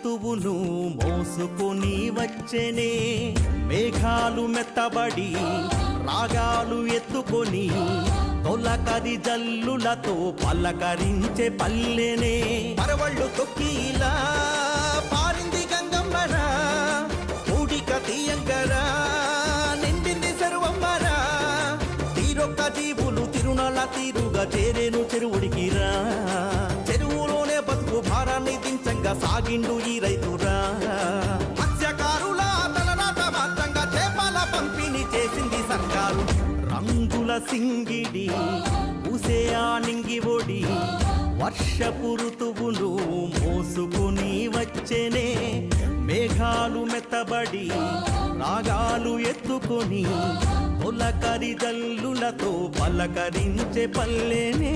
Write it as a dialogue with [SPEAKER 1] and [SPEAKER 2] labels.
[SPEAKER 1] ఋతువును మోసుకొని వచ్చెనే మేఘాలు మెత్తబడి రాగాలు ఎత్తుకొని తొలకరి జల్లులతో పలకరించే పల్లెనే పరవళ్ళు తొక్కిలా పారింది గంగమ్మరా ఊడిక తీయంగరా నిండింది సర్వమ్మరా తీరొక్క జీవులు తిరునల తీరుగా చేరేను చెరువుడికిరా చెరువులోనే బతుకు భారాన్ని దించంగా సాగిండు ఈ రైతురా మత్స్యకారుల తలరాత మాత్రంగా చేపల పంపిణీ చేసింది సర్కారు రంగుల సింగిడి పూసే ఆ నింగి ఒడి వర్షపు ఋతువులు మోసుకుని వచ్చెనే మేఘాలు మెత్తబడి రాగాలు ఎత్తుకొని తొలకరి జల్లులతో పలకరించే పల్లెనే